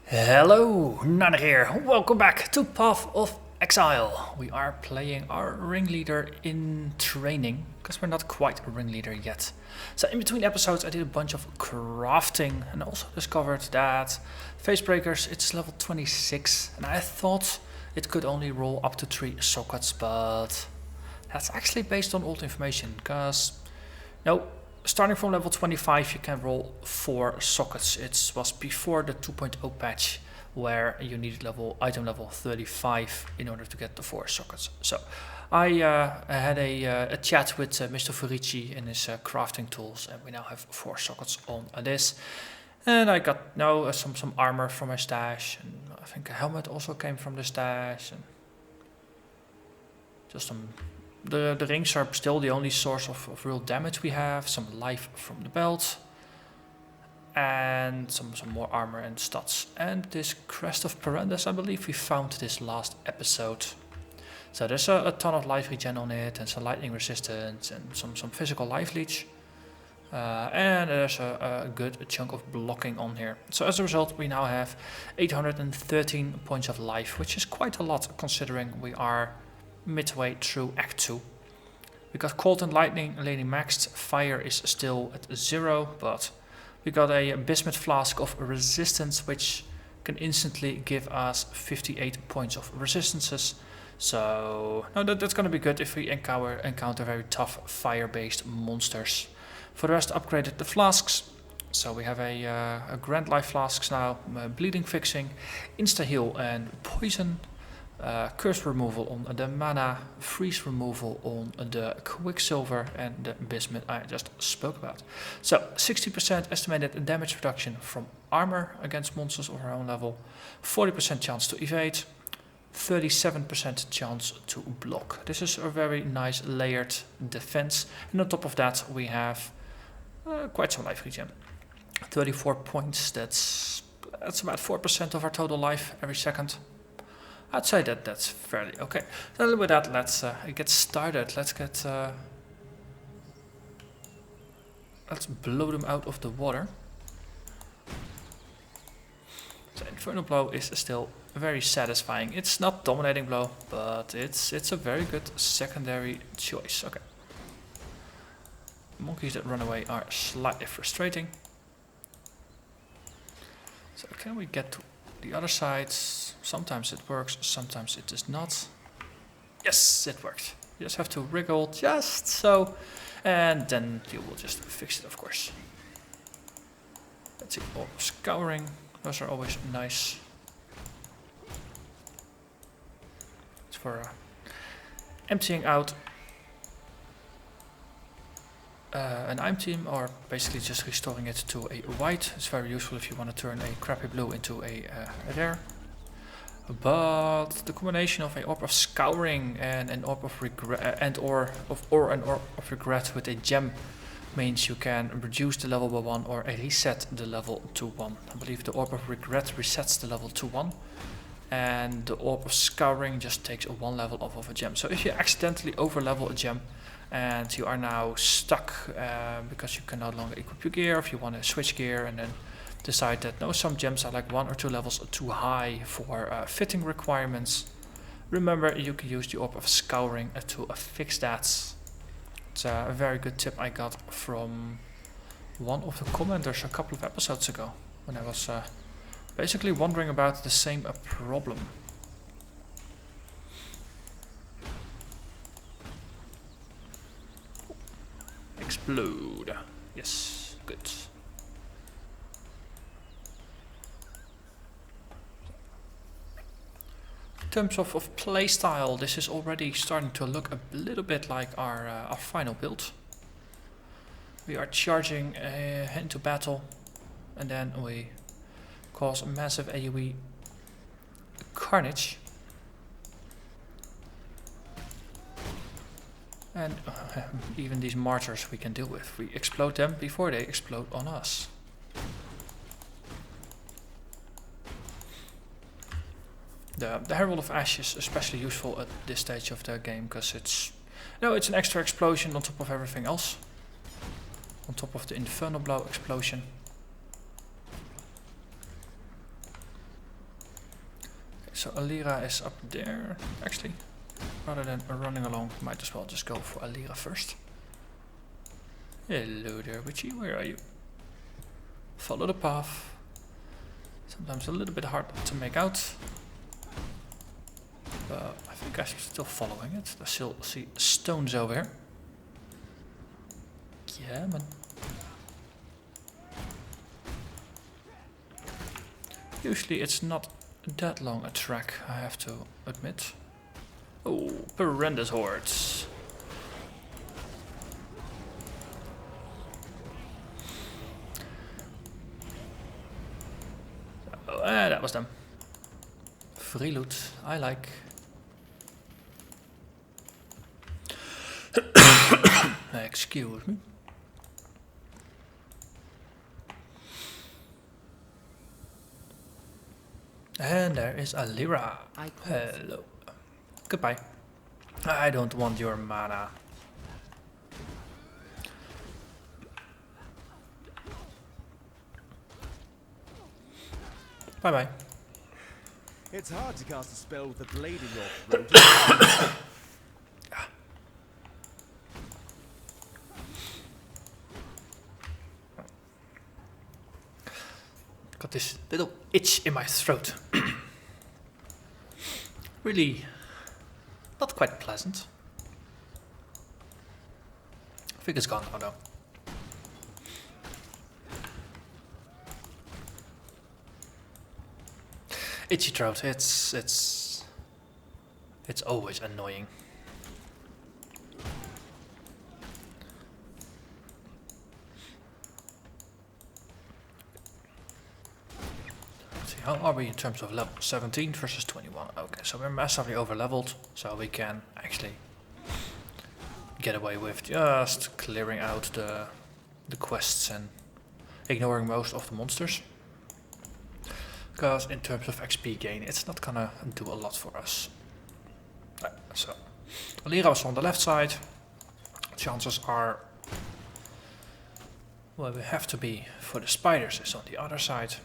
Hello, Narnach here. Welcome back to Path of Exile. We are playing our Ringleader in training, because we're not quite a Ringleader yet. So in between episodes I did a bunch of crafting and also discovered that Facebreakers, it's level 26 and I thought it could only roll up to 3 sockets, but that's actually based on old information, because starting from level 25 you can roll 4 sockets. It was before the 2.0 patch where you needed item level 35 in order to get the 4 sockets. So I had a chat with Mr. Furici in his crafting tools, and we now have 4 sockets on this. And I got now some armor from my stash, and I think a helmet also came from the stash, and just some. The rings are still the only source of real damage we have. Some life from the belt. And some more armor and stats. And this Crest of Perendus, I believe we found this last episode. So there's a ton of life regen on it, and some lightning resistance, and some physical life leech. And there's a good chunk of blocking on here. So as a result we now have 813 points of life, which is quite a lot considering we are midway through Act 2. We got Cold and Lightning Lady maxed, Fire is still at 0, but we got a Bismuth Flask of Resistance, which can instantly give us 58 points of resistances. So that's gonna be good if we encounter very tough fire-based monsters. For the rest, upgraded the flasks. So we have a Grand Life Flasks now, Bleeding Fixing, Insta Heal and Poison. Curse removal on the mana, freeze removal on the quicksilver, and the bismuth I just spoke about. So 60% estimated damage reduction from armor against monsters of our own level, 40% chance to evade, 37% chance to block. This is a very nice layered defense, and on top of that we have quite some life regen. 34 points, that's about 4% of our total life every second. I'd say that's fairly okay. So with that, let's get started. Let's blow them out of the water. So Infernal Blow is still very satisfying. It's not dominating blow, but it's a very good secondary choice. Okay. Monkeys that run away are slightly frustrating. So can we get to the other side? Sometimes it works, sometimes it does not. Yes, it worked. You just have to wriggle just so, and then you will just fix it, of course. Let's see, scouring, those are always nice. It's for emptying out an item team, or basically just restoring it to a white. It's very useful if you want to turn a crappy blue into a rare. But the combination of an Orb of Scouring and an Orb of Regret, an Orb of Regret with a gem, means you can reduce the level by 1 or reset the level to 1. I believe the Orb of Regret resets the level to 1, and the Orb of Scouring just takes 1 level off of a gem. So if you accidentally overlevel a gem and you are now stuck because you can no longer equip your gear, if you want to switch gear and then decide that no, some gems are like 1 or 2 levels too high for fitting requirements, remember you can use the Orb of Scouring to fix that. It's a very good tip I got from one of the commenters a couple of episodes ago, when I was basically wondering about the same problem. Explode. Yes, good. In terms of playstyle, this is already starting to look a little bit like our final build. We are charging into battle, and then we cause a massive AoE carnage. And even these martyrs we can deal with. We explode them before they explode on us. The Herald of Ash is especially useful at this stage of the game, because it's an extra explosion on top of everything else. On top of the Infernal Blow explosion. so Alira is up there. Actually, rather than running along, might as well just go for Alira first. Hello there, Witchy, where are you? Follow the path. Sometimes a little bit hard to make out. But I think I'm still following it. I still see stones over here. Yeah, man. Usually it's not that long a track, I have to admit. Oh, horrendous hordes. Oh, that was them. Free loot, I like. Excuse me. And there is Alira. Hello. Goodbye. I don't want your mana. Bye bye. It's hard to cast a spell with a blade in your throat. Got this little itch in my throat. Really not quite pleasant. I think it's gone now though. Itchy throat, it's always annoying. How are we in terms of level? 17 versus 21. Okay, so we're massively over leveled, so we can actually get away with just clearing out the quests and ignoring most of the monsters. Because in terms of XP gain, it's not gonna do a lot for us. Right, so Alira was on the left side. Chances are where we have to be for the spiders is on the other side.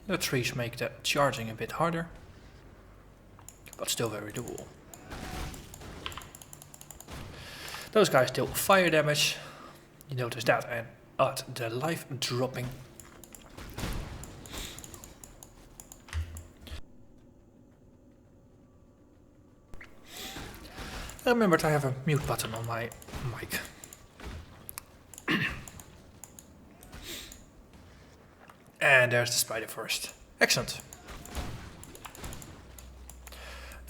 The trees make the charging a bit harder, but still very doable. Those guys deal fire damage, you notice that, and add the life dropping. I remembered I have a mute button on my mic. And there's the spider forest. Excellent.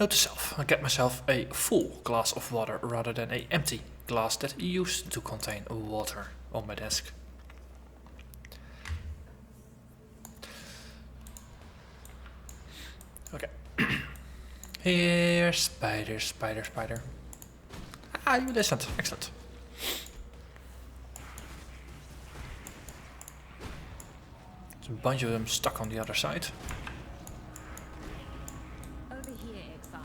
Note to self, I get myself a full glass of water rather than an empty glass that used to contain water on my desk. Okay. Here, spider, spider, spider. Ah, you listened. Excellent. A bunch of them stuck on the other side. Over here, Exile.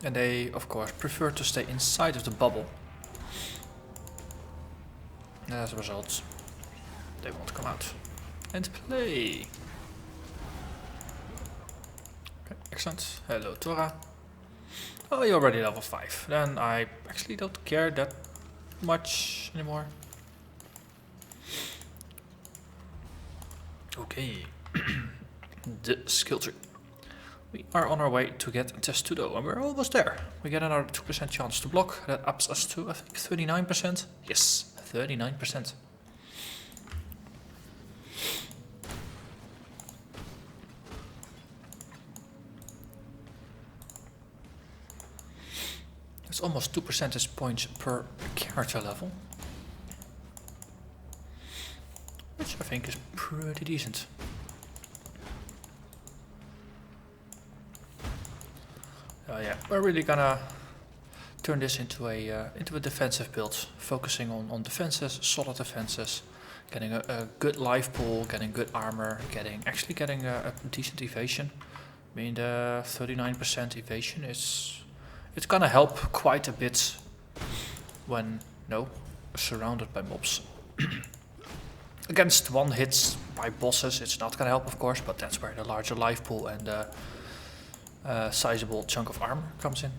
And they, of course, prefer to stay inside of the bubble. And as a result, they won't come out and play. Okay, excellent. Hello, Tora. Oh, you're already level 5. Then I actually don't care that much anymore. Okay, the skill tree. We are on our way to get Testudo, and we're almost there. We get another 2% chance to block. That ups us to, I think, 39%. Yes, 39%. That's almost 2 percentage points per character level. Which I think is pretty decent. Yeah, we're really gonna turn this into a defensive build, focusing on defenses, solid defenses, getting a good life pool, getting good armor, getting a decent evasion. I mean, the 39% evasion it's gonna help quite a bit when surrounded by mobs. Against one hits by bosses, it's not gonna help, of course, but that's where the larger life pool and the sizable chunk of armor comes in.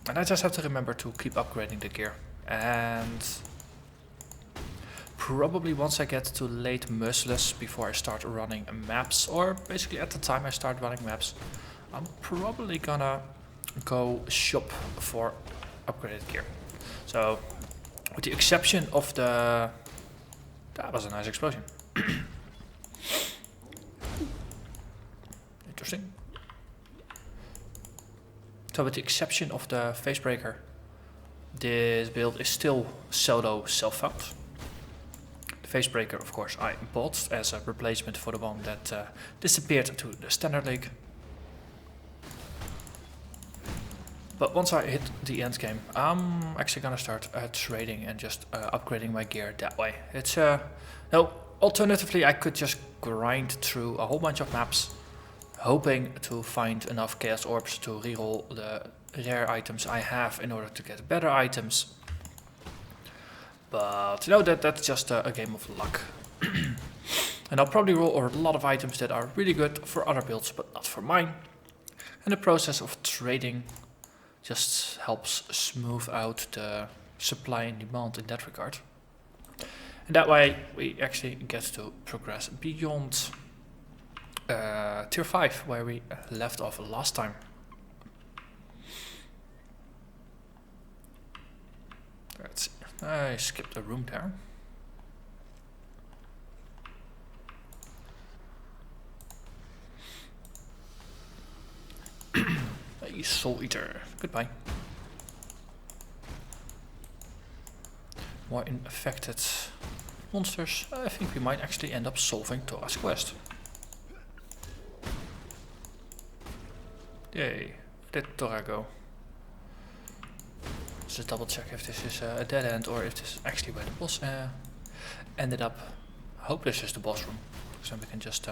And I just have to remember to keep upgrading the gear. And probably once I get to late Merciless, before I start running maps, or basically at the time I start running maps, I'm probably gonna go shop for upgraded gear. So, with the exception of the... That was a nice explosion. Interesting. So with the exception of the Facebreaker, this build is still solo self-found. The Facebreaker, of course, I bought as a replacement for the one that disappeared to the Standard League. But once I hit the end game, I'm actually gonna start trading and just upgrading my gear that way. It's no. Alternatively, I could just grind through a whole bunch of maps, hoping to find enough Chaos Orbs to reroll the rare items I have in order to get better items. But you know, that's just a game of luck. And I'll probably roll a lot of items that are really good for other builds, but not for mine. And the process of trading just helps smooth out the supply and demand in that regard. And that way we actually get to progress beyond tier 5, where we left off last time. Let's see. I skipped a room there. A Soul Eater. Goodbye. More infected monsters. I think we might actually end up solving Tora's quest. Yay. Where did Tora go? Let's just double check if this is a dead end or if this is actually where the boss ended up. I hope this is the boss room, so we can just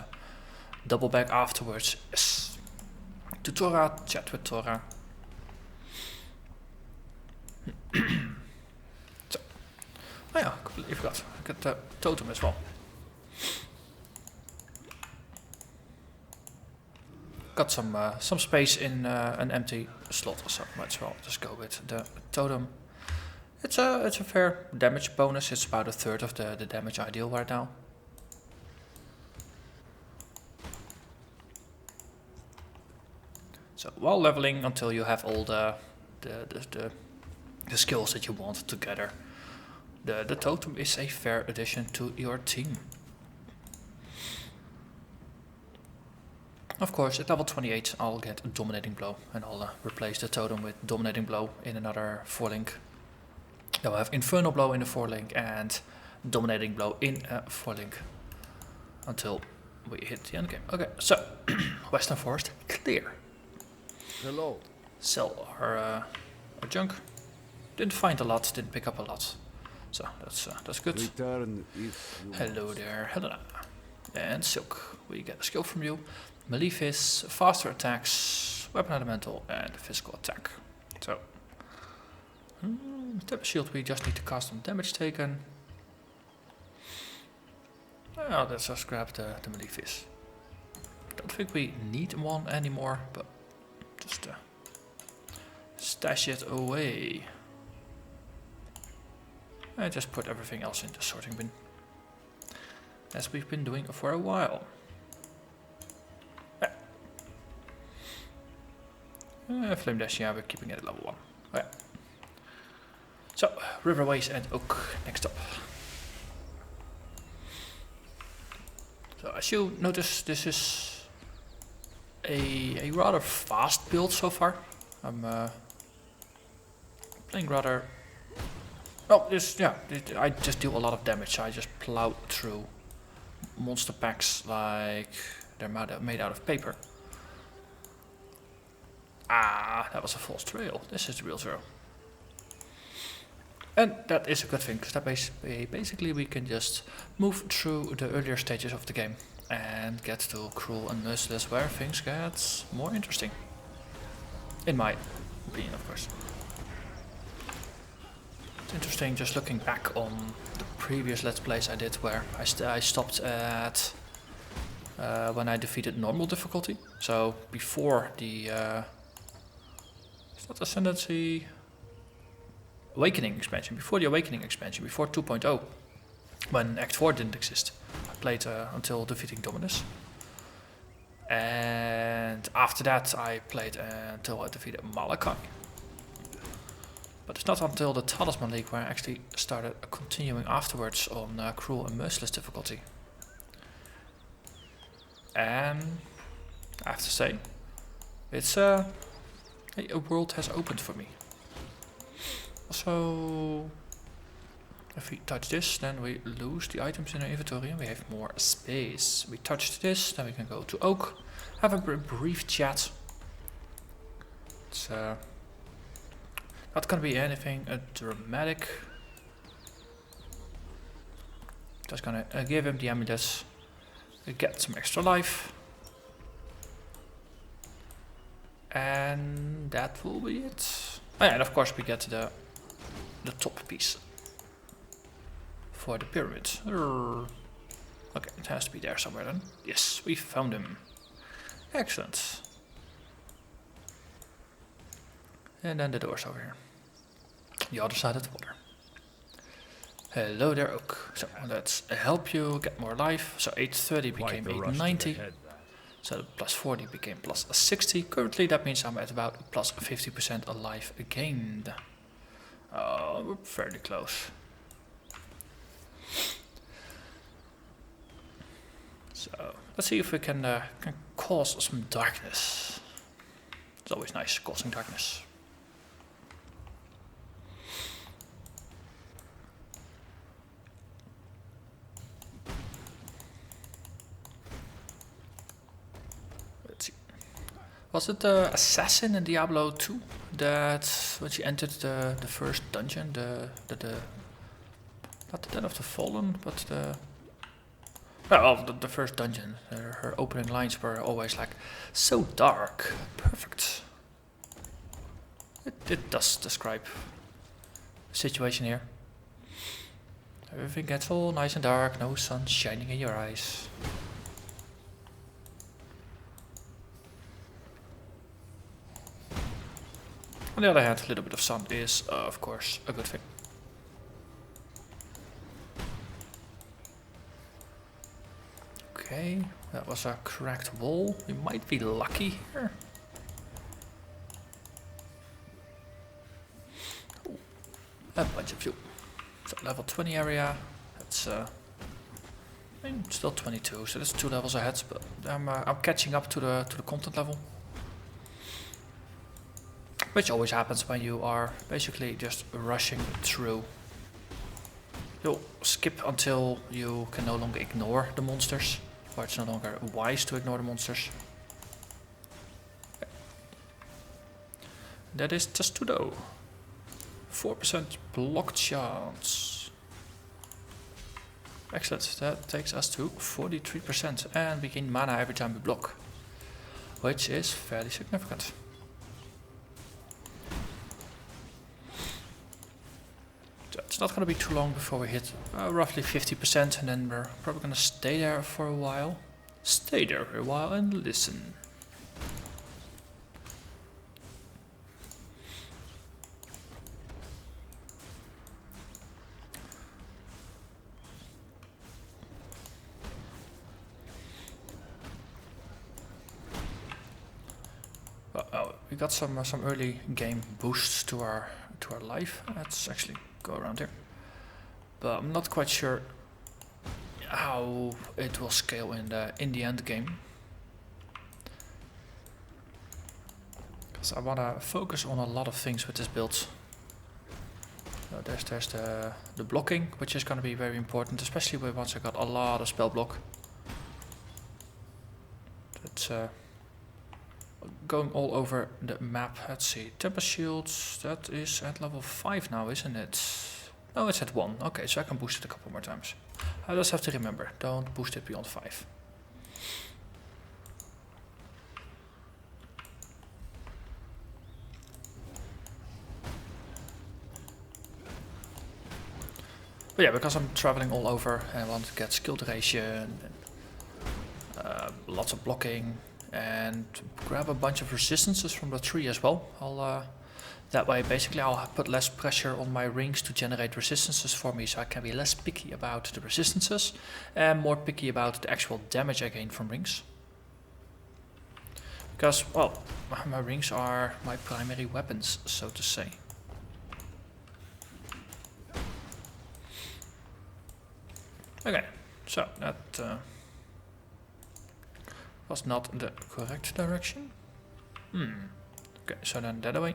double back afterwards. Yes. To Tora, chat with Tora. So, oh yeah, completely forgot. I got the totem as well. Got some space in an empty slot, so might as well just go with the totem. It's a fair damage bonus. It's about a third of the damage I deal right now. So while leveling until you have all the skills that you want together, the totem is a fair addition to your team. Of course, at level 28 I'll get a Dominating Blow, and I'll replace the totem with Dominating Blow in another 4-link. I'll have Infernal Blow in a 4-link and Dominating Blow in a 4-link until we hit the end game. Okay, so Western Forest clear. Hello. Sell our junk. Didn't find a lot, didn't pick up a lot, so that's good. Return if you Hello there, Helena. And Silk. We get a skill from you. Melee Fist, faster attacks, weapon elemental, and physical attack. So, Step Shield we just need to cast on damage taken. Well, let's just grab the Melee Fist. Don't think we need one anymore, but just stash it away. And just put everything else in the sorting bin, as we've been doing for a while. Flame Dash, yeah, we're keeping it at level 1. Okay. So, Riverways and Oak next up. So, as you notice, this is a rather fast build so far. I'm playing rather... Oh, I just deal a lot of damage. I just plow through monster packs like they're made out of paper. Ah, that was a false trail. This is the real zero. And that is a good thing, because that basically we can just move through the earlier stages of the game and get to Cruel and Merciless, where things get more interesting. In my opinion, of course. It's interesting just looking back on the previous Let's Plays I did where I stopped at when I defeated normal difficulty. So before the is that Ascendancy? Awakening expansion, before the Awakening expansion, before 2.0, when Act 4 didn't exist. I played until defeating Dominus. And after that I played until I defeated Malachi. But it's not until the Talisman League where I actually started continuing afterwards on Cruel and Merciless difficulty. And I have to say, it's a world has opened for me. Also, if we touch this, then we lose the items in our inventory and we have more space. We touched this, then we can go to Oak, have a brief chat. It's not gonna be anything dramatic. Just gonna give him the amulets, get some extra life. And that will be it. Oh yeah, and of course we get the top piece for the pyramid. Okay, it has to be there somewhere then. Yes, we found him. Excellent. And then the door's over here. The other side of the water. Hello there, Oak. So let's help you get more life. So 830 became 890. So the plus 40 became plus 60. Currently that means I'm at about plus 50% alive gained. We're fairly close. So let's see if we can cause some darkness. It's always nice causing darkness. Let's see. Was it the assassin in Diablo 2 that when she entered the first dungeon, not the Den of the Fallen, but the first dungeon, her opening lines were always like, so dark, perfect. It does describe the situation here. Everything gets all nice and dark, no sun shining in your eyes. On the other hand, a little bit of sun is, of course, a good thing. Okay, that was a cracked wall. We might be lucky here. Ooh, a bunch of you. So level 20 area. That's still 22, so that's 2 levels ahead. But I'm catching up to the content level, which always happens when you are basically just rushing through. You'll skip until you can no longer ignore the monsters. Or it's no longer wise to ignore the monsters. Okay. That is just to know. 4% block chance. Excellent, that takes us to 43% and we gain mana every time we block, which is fairly significant. It's not going to be too long before we hit roughly 50% and then we're probably going to stay there for a while. Stay there for a while and listen. We got some early game boosts to our life. Let's actually go around here, but I'm not quite sure how it will scale in the end game, because I want to focus on a lot of things with this build. There's the blocking, which is going to be very important, especially once I got a lot of spell block. That's going all over the map. Let's see, Tempest Shields, that is at level 5 now, isn't it? No, it's at 1. Okay, so I can boost it a couple more times. I just have to remember, don't boost it beyond 5. But yeah, because I'm traveling all over and I want to get skill duration, and, lots of blocking, and grab a bunch of resistances from the tree as well. That way basically I'll put less pressure on my rings to generate resistances for me, so I can be less picky about the resistances and more picky about the actual damage I gain from rings. Because, well, my rings are my primary weapons, so to say. Okay, so that was not the correct direction. Okay, so then that way.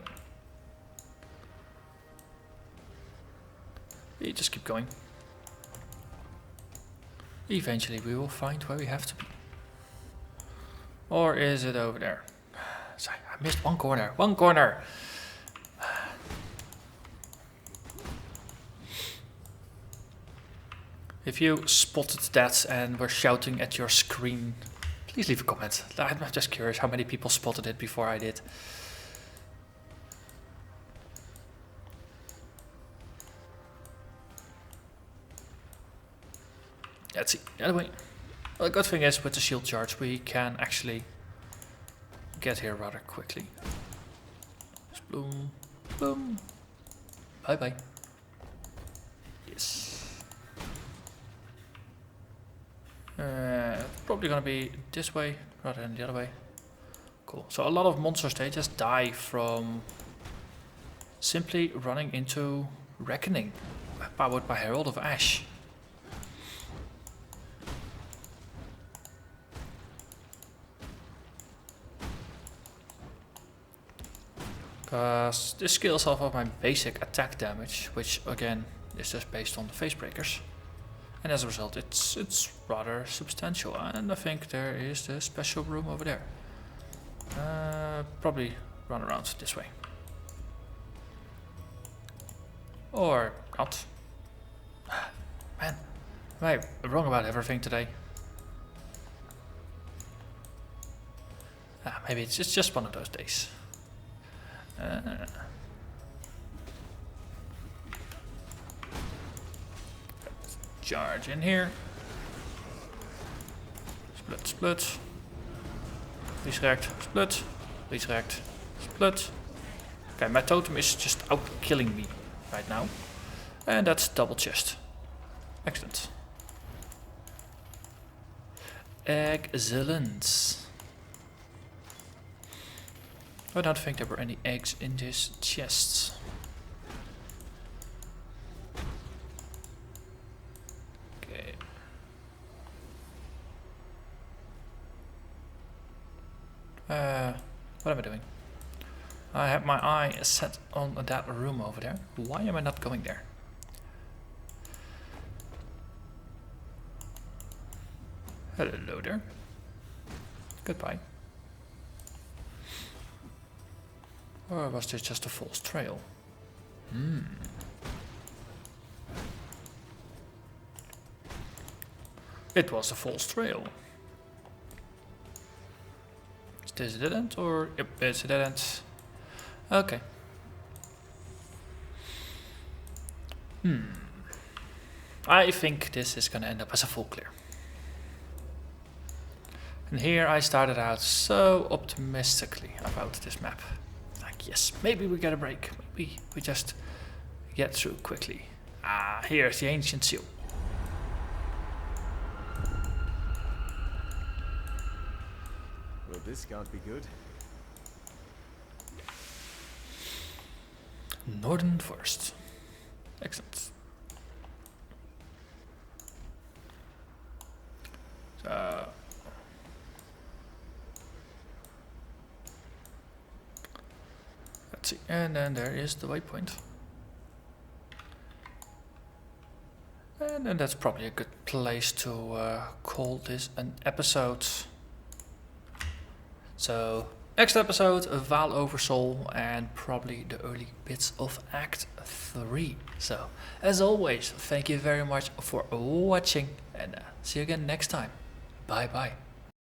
We just keep going. Eventually we will find where we have to be. Or is it over there? Sorry, I missed one corner. One corner! If you spotted that and were shouting at your screen, please leave a comment. I'm just curious how many people spotted it before I did. Let's see, the other way. Well, the good thing is with the shield charge we can actually get here rather quickly. Just boom, boom, bye bye. Yes. Probably gonna be this way rather than the other way. Cool. So a lot of monsters, they just die from simply running into Reckoning, powered by Herald of Ash. Because this scales off of my basic attack damage, which again is just based on the Facebreakers. And as a result, it's rather substantial. And I think there is the special room over there. Probably run around this way. Or not. Man, am I wrong about everything today? Maybe it's just one of those days. Charge in here. Split, split. Resurrect, split. Resurrect, split. Okay, my totem is just out killing me right now. And that's double chest. Excellent. Excellent. I don't think there were any eggs in this chest. Okay. What am I doing? I have my eye set on that room over there. Why am I not going there? Hello there. Goodbye. Or was this just a false trail? It was a false trail. Is this a dead end or... Yep, it's a dead end. Okay. I think this is gonna end up as a full clear. And here I started out so optimistically about this map. Like, yes, maybe we get a break. Maybe we just get through quickly. Ah, here's the ancient seal. Well, this can't be good. Northern Forest. Excellent. So... let's see, and then there is the waypoint. And then that's probably a good place to call this an episode. So, next episode, Vaal Oversoul, and probably the early bits of Act 3. So, as always, thank you very much for watching, and see you again next time. Bye bye.